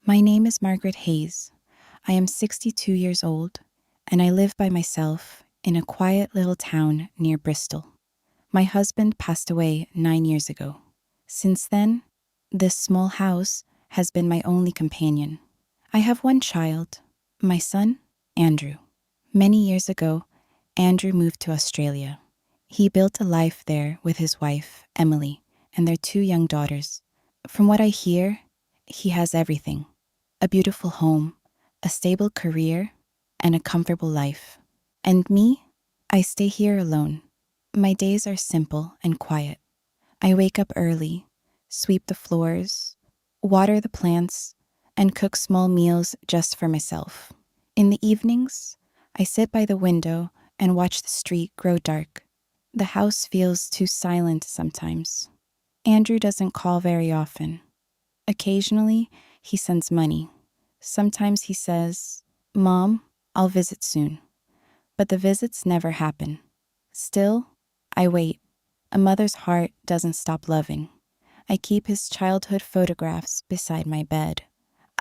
My name is Margaret Hayes. I am 62 years old, and I live by myself in a quiet little town near Bristol. My husband passed away 9 years ago. Since then, this small house has been my only companion. I have one child, my son, Andrew. Many years ago, Andrew moved to Australia. He built a life there with his wife, Emily, and their 2 young daughters. From what I hear, he has everything: a beautiful home, a stable career, and a comfortable life. And me? I stay here alone. My days are simple and quiet. I wake up early, sweep the floors, water the plants, and cook small meals just for myself. In the evenings, I sit by the window and watch the street grow dark. The house feels too silent sometimes. Andrew doesn't call very often. Occasionally, he sends money. Sometimes he says, "Mom, I'll visit soon." But the visits never happen. Still, I wait. A mother's heart doesn't stop loving. I keep his childhood photographs beside my bed.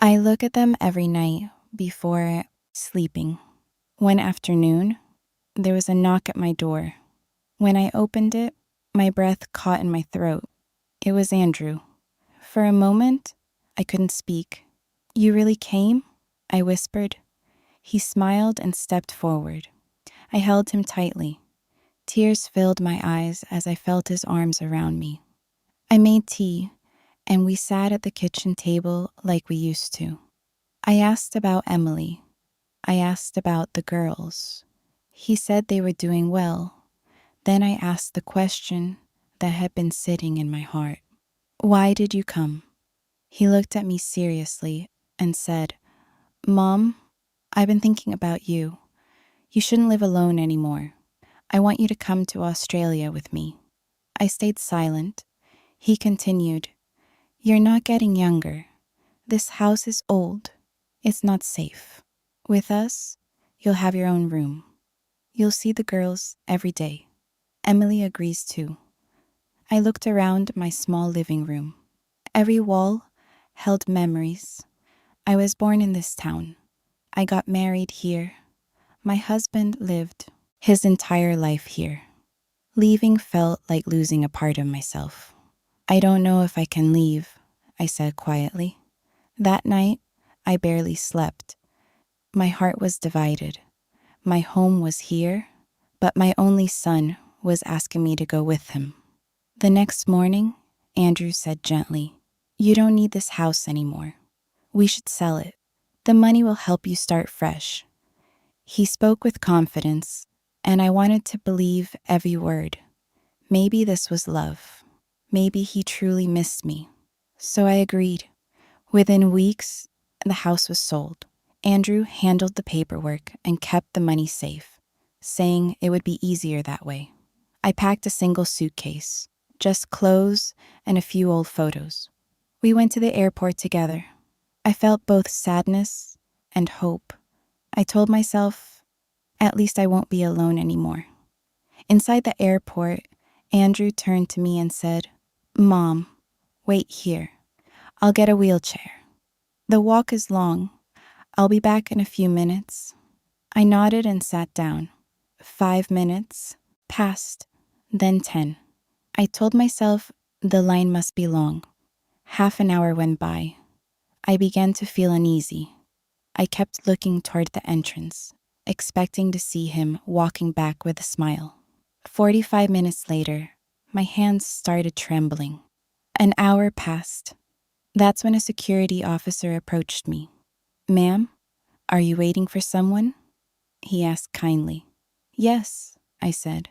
I look at them every night before sleeping. One afternoon, there was a knock at my door. When I opened it, my breath caught in my throat. It was Andrew. For a moment, I couldn't speak. "You really came?" I whispered. He smiled and stepped forward. I held him tightly. Tears filled my eyes as I felt his arms around me. I made tea, and we sat at the kitchen table like we used to. I asked about Emily. I asked about the girls. He said they were doing well. Then I asked the question that had been sitting in my heart. "Why did you come?" He looked at me seriously and said, "Mom, I've been thinking about you. You shouldn't live alone anymore. I want you to come to Australia with me." I stayed silent. He continued, "You're not getting younger. This house is old. It's not safe. With us, you'll have your own room. You'll see the girls every day. Emily agrees too." I looked around my small living room. Every wall held memories. I was born in this town. I got married here. My husband lived his entire life here. Leaving felt like losing a part of myself. "I don't know if I can leave," I said quietly. That night, I barely slept. My heart was divided. My home was here, but my only son was asking me to go with him. The next morning, Andrew said gently, "You don't need this house anymore. We should sell it. The money will help you start fresh." He spoke with confidence, and I wanted to believe every word. Maybe this was love. Maybe he truly missed me. So I agreed. Within weeks, the house was sold. Andrew handled the paperwork and kept the money safe, saying it would be easier that way. I packed a single suitcase, just clothes and a few old photos. We went to the airport together. I felt both sadness and hope. I told myself, at least I won't be alone anymore. Inside the airport, Andrew turned to me and said, "Mom, wait here. I'll get a wheelchair. The walk is long. I'll be back in a few minutes." I nodded and sat down. 5 minutes passed, then 10. I told myself the line must be long. Half an hour went by. I began to feel uneasy. I kept looking toward the entrance, expecting to see him walking back with a smile. 45 minutes later, my hands started trembling. An hour passed. That's when a security officer approached me. "Ma'am, are you waiting for someone?" He asked kindly. "Yes," I said.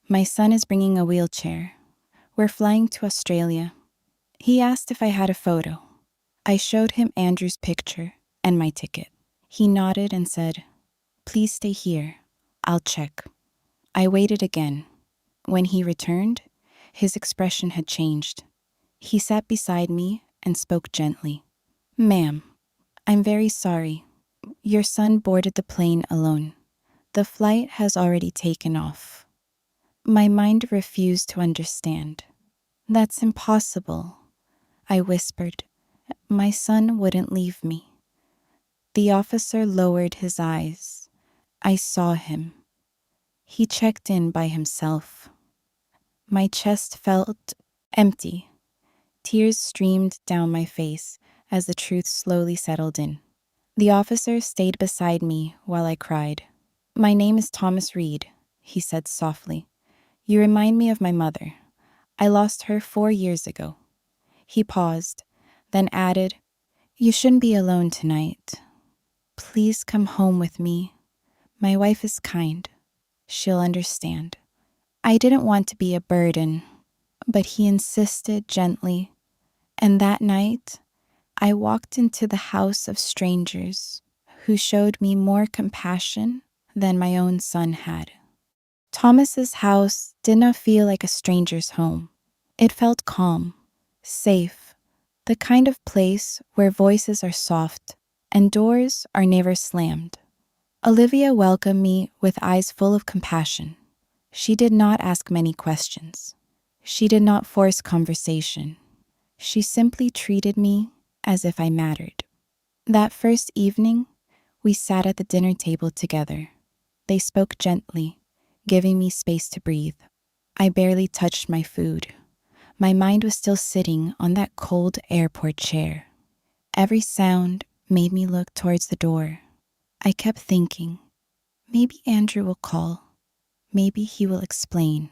"My son is bringing a wheelchair. We're flying to Australia." He asked if I had a photo. I showed him Andrew's picture and my ticket. He nodded and said, "Please stay here. I'll check." I waited again. When he returned, his expression had changed. He sat beside me and spoke gently. "Ma'am, I'm very sorry. Your son boarded the plane alone. The flight has already taken off." My mind refused to understand. "That's impossible," I whispered. My son wouldn't leave me. The officer lowered his eyes. I saw him. He checked in by himself. My chest felt empty. Tears streamed down my face as the truth slowly settled in. The officer stayed beside me while I cried. "My name is Thomas Reed," he said softly. "You remind me of my mother. I lost her 4 years ago." He paused, then added, "You shouldn't be alone tonight. Please come home with me. My wife is kind. She'll understand." I didn't want to be a burden, but he insisted gently, and that night I walked into the house of strangers who showed me more compassion than my own son had. Thomas's house did not feel like a stranger's home. It felt calm, safe, the kind of place where voices are soft and doors are never slammed. Olivia welcomed me with eyes full of compassion. She did not ask many questions. She did not force conversation. She simply treated me as if I mattered. That first evening, we sat at the dinner table together. They spoke gently, giving me space to breathe. I barely touched my food. My mind was still sitting on that cold airport chair. Every sound made me look towards the door. I kept thinking, maybe Andrew will call. Maybe he will explain.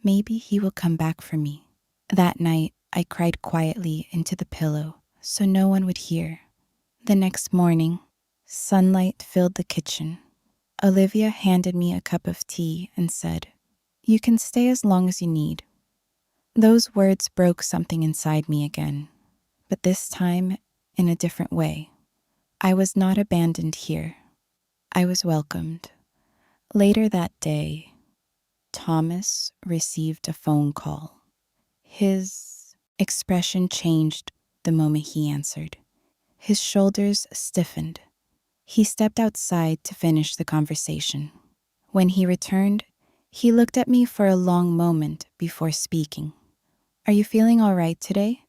Maybe he will come back for me. That night, I cried quietly into the pillow so no one would hear. The next morning, sunlight filled the kitchen. Olivia handed me a cup of tea and said, "You can stay as long as you need." Those words broke something inside me again, but this time in a different way. I was not abandoned here. I was welcomed. Later that day, Thomas received a phone call. His expression changed the moment he answered. His shoulders stiffened. He stepped outside to finish the conversation. When he returned, he looked at me for a long moment before speaking. "Are you feeling all right today?"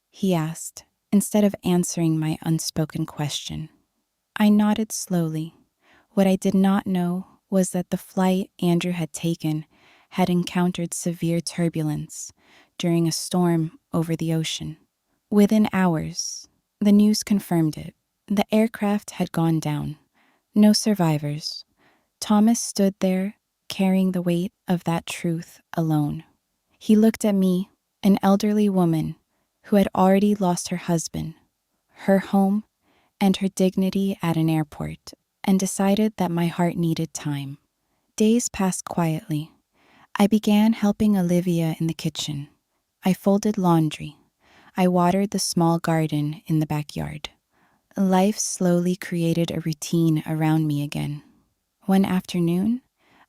he asked, instead of answering my unspoken question. I nodded slowly. What I did not know was that the flight Andrew had taken had encountered severe turbulence during a storm over the ocean. Within hours, the news confirmed it. The aircraft had gone down. No survivors. Thomas stood there, carrying the weight of that truth alone. He looked at me, an elderly woman who had already lost her husband, her home, and her dignity at an airport, and decided that my heart needed time. Days passed quietly. I began helping Olivia in the kitchen. I folded laundry. I watered the small garden in the backyard. Life slowly created a routine around me again. One afternoon,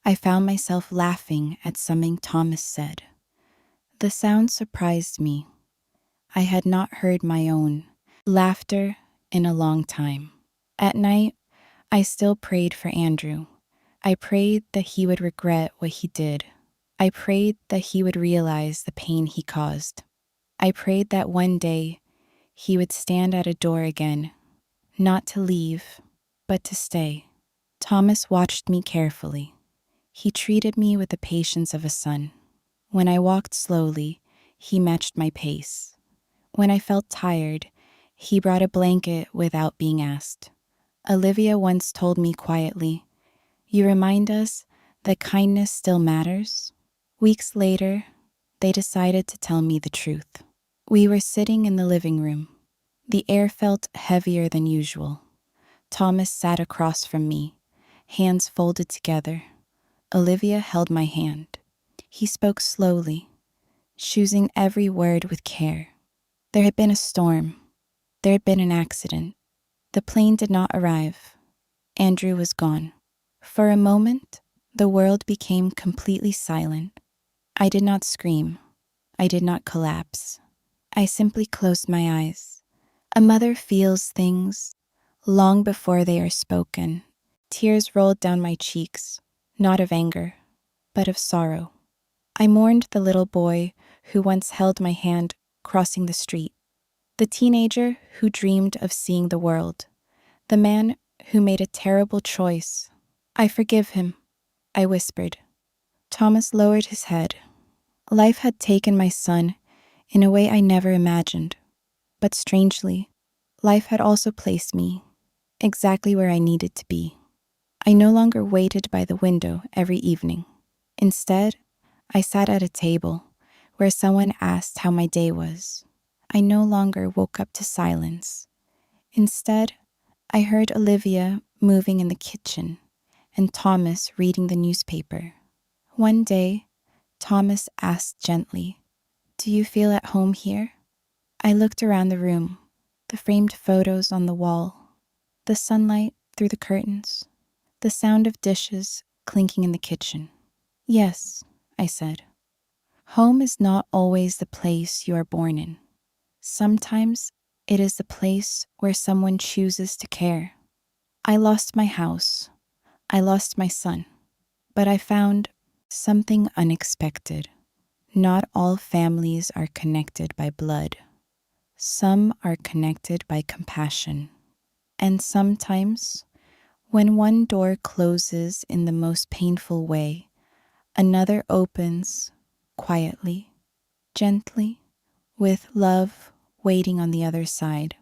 I found myself laughing at something Thomas said. The sound surprised me. I had not heard my own laughter in a long time. At night, I still prayed for Andrew. I prayed that he would regret what he did. I prayed that he would realize the pain he caused. I prayed that one day he would stand at a door again, not to leave, but to stay. Thomas watched me carefully. He treated me with the patience of a son. When I walked slowly, he matched my pace. When I felt tired, he brought a blanket without being asked. Olivia once told me quietly, "You remind us that kindness still matters." Weeks later, they decided to tell me the truth. We were sitting in the living room. The air felt heavier than usual. Thomas sat across from me, hands folded together. Olivia held my hand. He spoke slowly, choosing every word with care. There had been a storm. There had been an accident. The plane did not arrive. Andrew was gone. For a moment, the world became completely silent. I did not scream. I did not collapse. I simply closed my eyes. A mother feels things long before they are spoken. Tears rolled down my cheeks, not of anger, but of sorrow. I mourned the little boy who once held my hand crossing the street. The teenager who dreamed of seeing the world. The man who made a terrible choice. I forgive him, I whispered. Thomas lowered his head. Life had taken my son in a way I never imagined. But strangely, life had also placed me exactly where I needed to be. I no longer waited by the window every evening. Instead, I sat at a table where someone asked how my day was. I no longer woke up to silence. Instead, I heard Olivia moving in the kitchen and Thomas reading the newspaper. One day, Thomas asked gently, "Do you feel at home here?" I looked around the room, the framed photos on the wall, the sunlight through the curtains, the sound of dishes clinking in the kitchen. "Yes," I said. Home is not always the place you are born in. Sometimes it is the place where someone chooses to care. I lost my house. I lost my son. But I found something unexpected. Not all families are connected by blood. Some are connected by compassion. And sometimes, when one door closes in the most painful way, another opens quietly, gently, with love waiting on the other side.